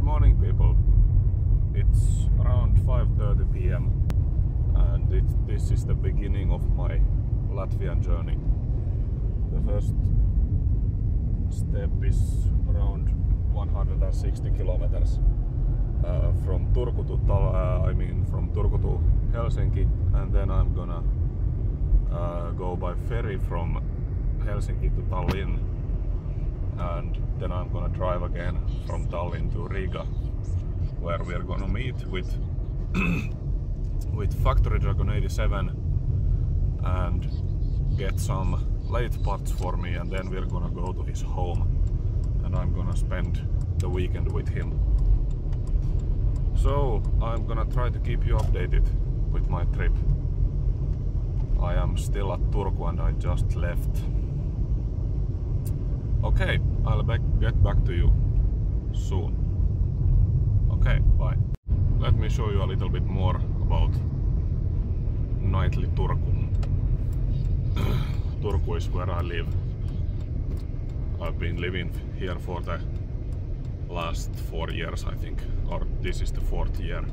morning, people. It's around 5:30 p.m. and this is the beginning of my Latvian journey. The first step is around 160 kilometers from Turku to from Turku to Helsinki, and then I'm gonna go by ferry from Helsinki to Tallinn, and then I'm gonna drive again from Tallinn to Riga, where we're gonna meet with FactoryDragon87 and get some late parts for me, and then we're gonna go to his home and I'm gonna spend the weekend with him. So I'm gonna try to keep you updated with my trip. I am still at Turku and I just left. Okay, I'll get back to you soon. Okay, bye. Let me show you a little bit more about nightly Turku. Turku is where I live. I've been living here for the last 4 years, I think, or this is the 4th year.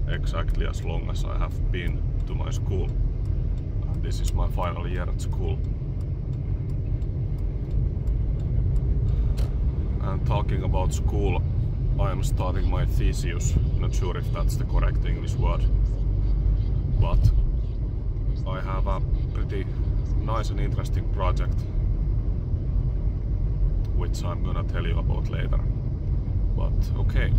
Exactly as long as I have been to my school. And this is my final year at school. And talking about school, I am starting my thesis. Not sure if that's the correct English word, but I have a pretty nice and interesting project, which I'm gonna tell you about later. But okay,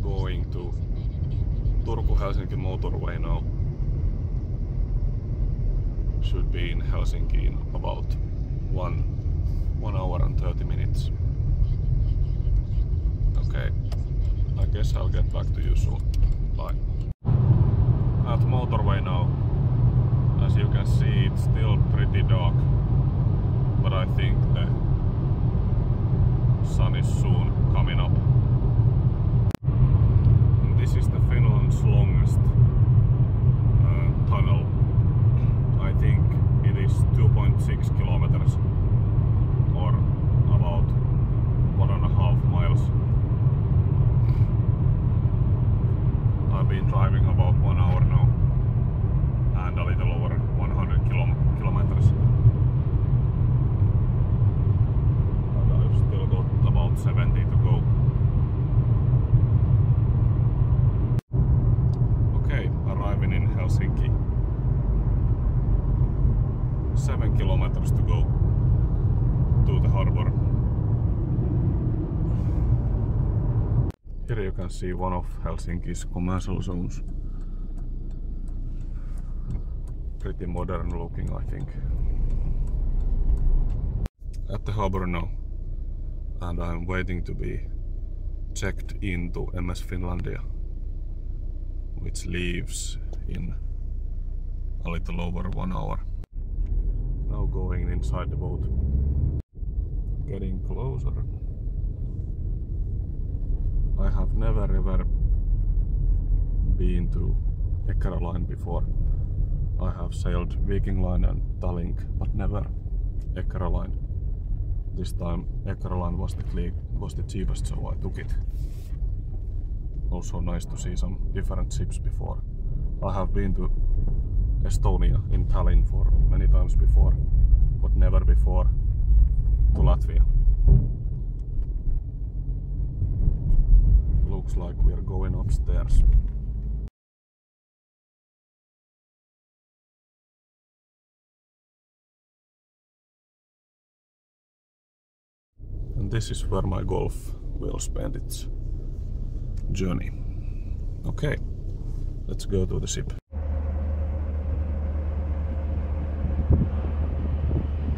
going to Turku-Helsinki motorway now. Should be in Helsinki in about 1 hour and 30 minutes. Okay, I guess I'll get back to you soon. Bye. At motorway now. As you can see, it's still pretty dark, but I think the sun is soon coming up. And this is the Finland's longest tunnel. I think it is 2.6 kilometers or about 1.5 miles. I've been driving about 1 hour now and a little over 100 kilometers. And I've still got about 70 to go. Okay, arriving in Helsinki. 7 kilometers to go to the harbor. Here you can see one of Helsinki's commercial zones. Pretty modern looking, I think. At the harbor now, and I'm waiting to be checked into MS Finlandia, which leaves in a little over 1 hour. Now going inside the boat. Getting closer. I have never ever been to Eckerö Line before. I have sailed Viking Line and Tallink, but never Eckerö Line. This time Eckerö Line was the cheapest, so I took it. Also nice to see some different ships before. I have been to Estonia in Tallinn for many times before, but never before to Latvia. Looks like we are going upstairs. And this is where my Golf will spend its journey. Okay, let's go to the ship.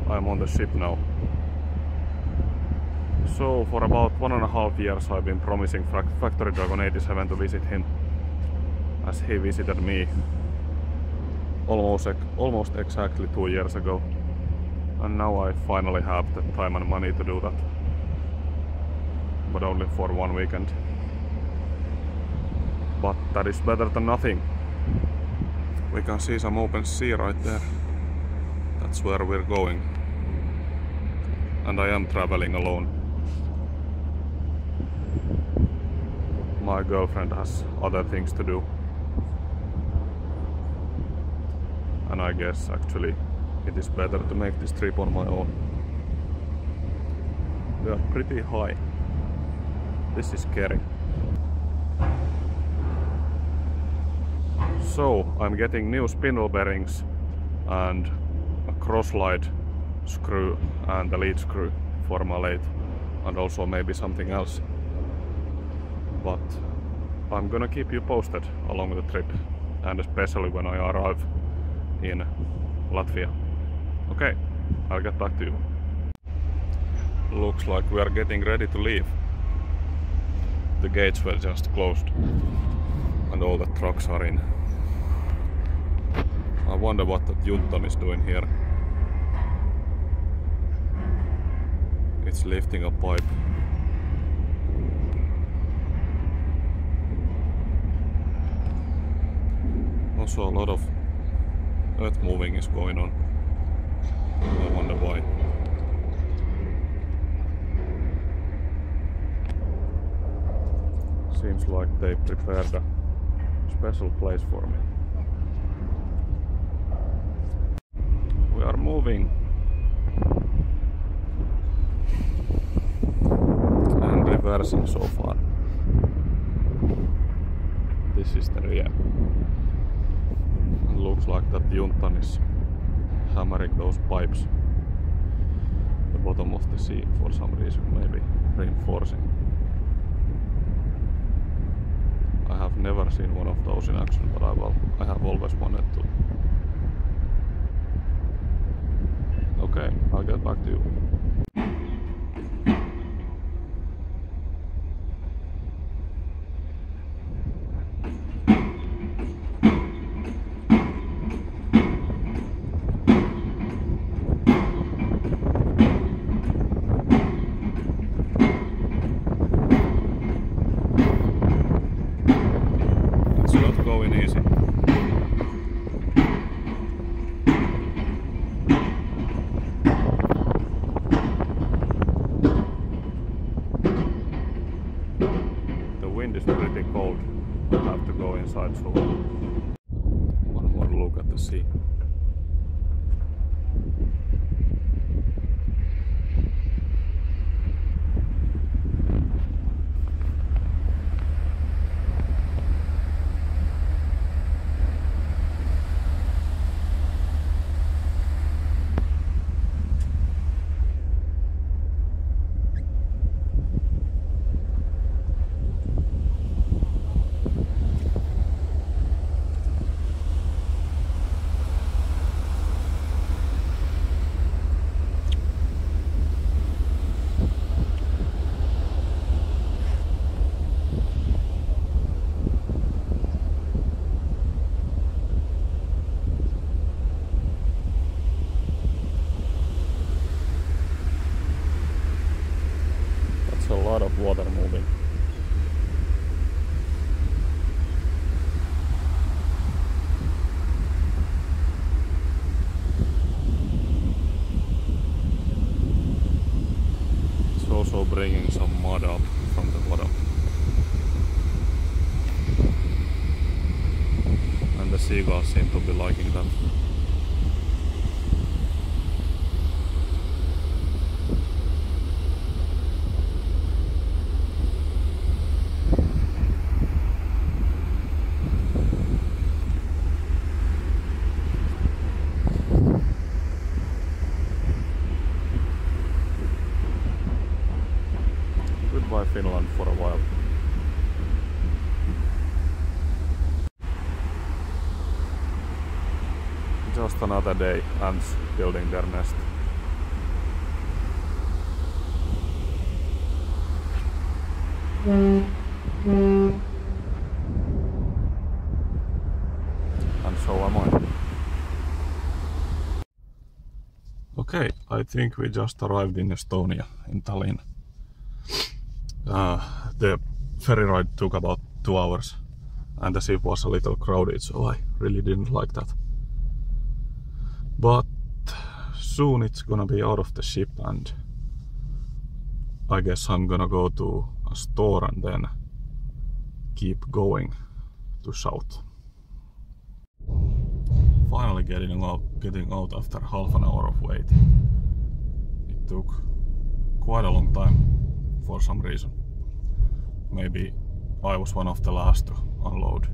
I'm on the ship now. So for about 1.5 years I've been promising FactoryDragon87 to visit him, as he visited me almost exactly 2 years ago. And now I finally have the time and money to do that. But only for 1 weekend. But that is better than nothing. We can see some open sea right there. That's where we're going. and I am traveling alone. My girlfriend has other things to do. And I guess actually it is better to make this trip on my own. We are pretty high. This is scary. So I'm getting new spindle bearings and a crosslight screw and a lead screw for my lathe, and also maybe something else. But I'm gonna keep you posted along the trip, and especially when I arrive in Latvia. Okay, I'll get back to you. Looks like we are getting ready to leave. The gates were just closed and all the trucks are in. I wonder what that Junton is doing here. It's lifting a pipe. Also a lot of earth moving is going on. I wonder why. Seems like they prepared a special place for me. We are moving. And reversing so far. This is the rear. It looks like that Junton is hammering those pipes at the bottom of the sea for some reason, maybe reinforcing. I have never seen one of those in action, but I have always wanted to. Okay, I'll get back to you. It's not going easy. The wind is pretty cold. I have to go inside soon. One more look at the sea. A lot of water moving. It's also bringing some mud up from the bottom. And the seagulls seem to be liking them. Goodbye Finland for a while. Just another day, ants building their nest. And so am I. Okay, I think we just arrived in Estonia, in Tallinn. The ferry ride took about 2 hours and the ship was a little crowded, so I really didn't like that. But soon it's gonna be out of the ship and I guess I'm gonna go to a store and then keep going to south. Finally getting out after half an hour of wait. It took quite a long time for some reason. Maybe I was one of the last to unload.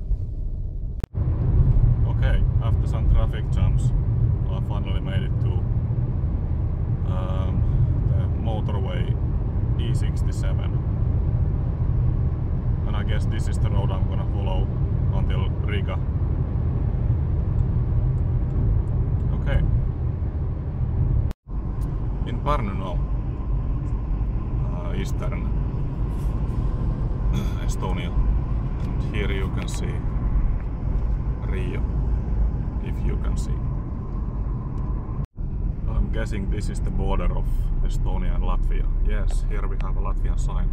Okay, after some traffic jams, I finally made it to the motorway E67. And I guess this is the road I'm gonna follow until Riga. Okay. In Pärnu now, eastern Estonia, and here you can see Rio, if you can see. I'm guessing this is the border of Estonia and Latvia. Yes, here we have a Latvian sign.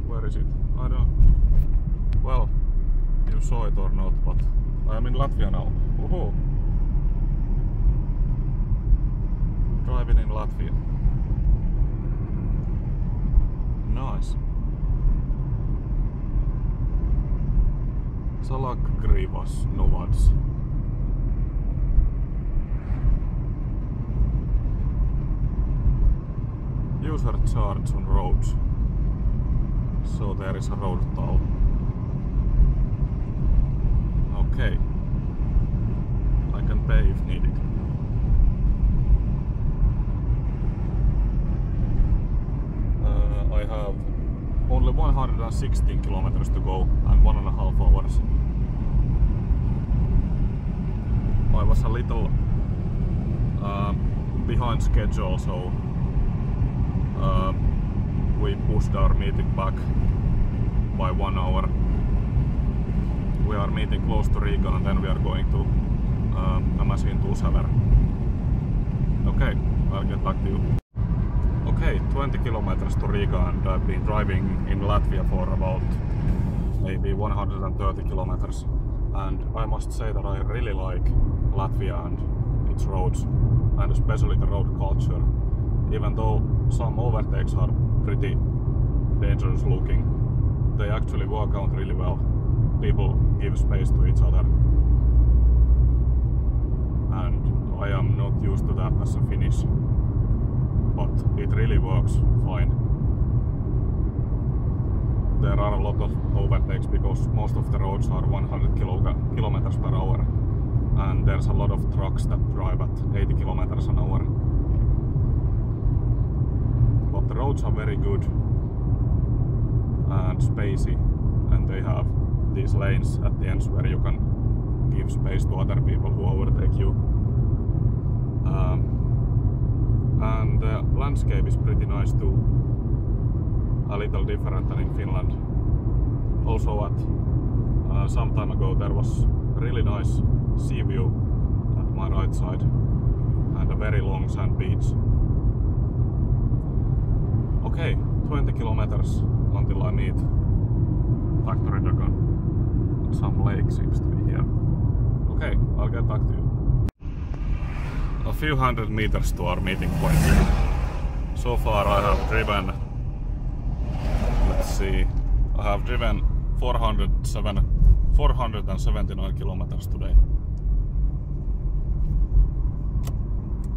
Where is it? I don't know. Well, you saw it or not, but I am in Latvia now. Woohoo! Driving in Latvia. Nice. Salakgrivas Novads. User charge on roads. So there is a road toll. Okay. I can pay if needed. I have only 116 kilometers to go and 1.5 hours. I was a little behind schedule, so we pushed our meeting back by 1 hour. We are meeting close to Riga and then we are going to Amasin to Säver. Okay, I'll get back to you. Okay, 20 kilometers to Riga, and I've been driving in Latvia for about maybe 130 kilometers. And I must say that I really like Latvia and its roads, and especially the road culture. Even though some overtakes are pretty dangerous looking, they actually work out really well. People give space to each other. And I am not used to that as a Finnish, but it really works fine. There are a lot of overtakes because most of the roads are 100 kilometers per hour, and there's a lot of trucks that drive at 80 kilometers an hour. But the roads are very good and spacey, and they have these lanes at the ends where you can give space to other people who overtake you. And the landscape is pretty nice too. A little different than in Finland. Also some time ago there was a really nice sea view at my right side and a very long sand beach. Okay, 20 kilometers until I meet FactoryDragon. Some lake seems to be here. Okay, I'll get back to you. A few hundred meters to our meeting point. So far I have driven, let's see, I have driven 479 kilometers today.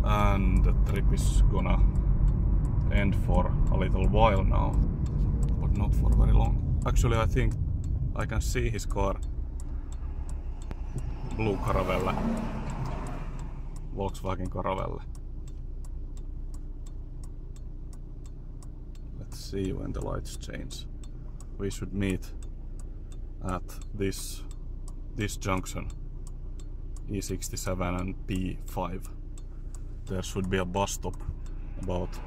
And the trip is gonna end for a little while now, but not for very long. Actually, I think I can see his car. Blue Caravelle. Volkswagen Caravelle. Let's see when the lights change. We should meet at this junction, E67 and P5. There should be a bus stop about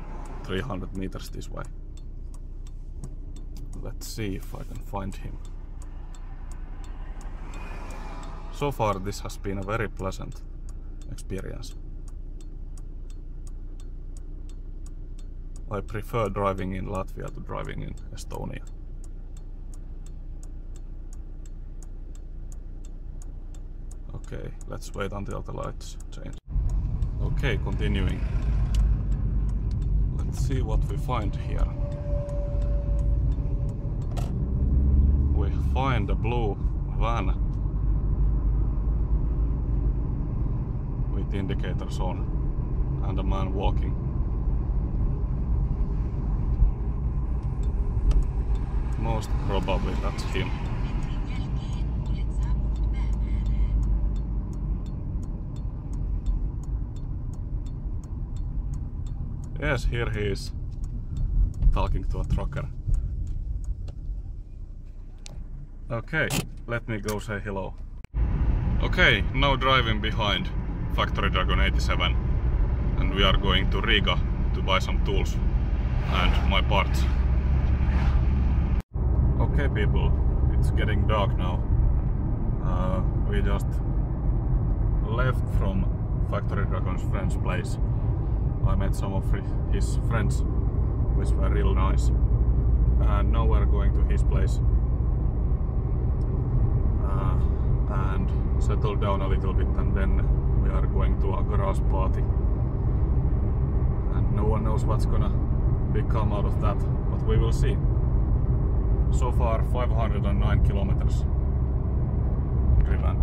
300 meters this way. Let's see if I can find him. So far this has been a very pleasant experience. I prefer driving in Latvia to driving in Estonia. Okay, let's wait until the lights change. Okay, continuing. Let's see what we find here. We find a blue van with indicators on and a man walking. Most probably that's him. Yes, here he is, talking to a trucker. Okay, let me go say hello. Okay, now driving behind FactoryDragon87, and we are going to Riga to buy some tools and my parts. Okay people, it's getting dark now. We just left from FactoryDragon's friend's place. I met some of his friends, which were real nice. And now we're going to his place and settle down a little bit, and then we are going to a garage party. And no one knows what's gonna become out of that, but we will see. So far 509 kilometers driven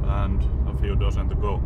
and a few dozen to go.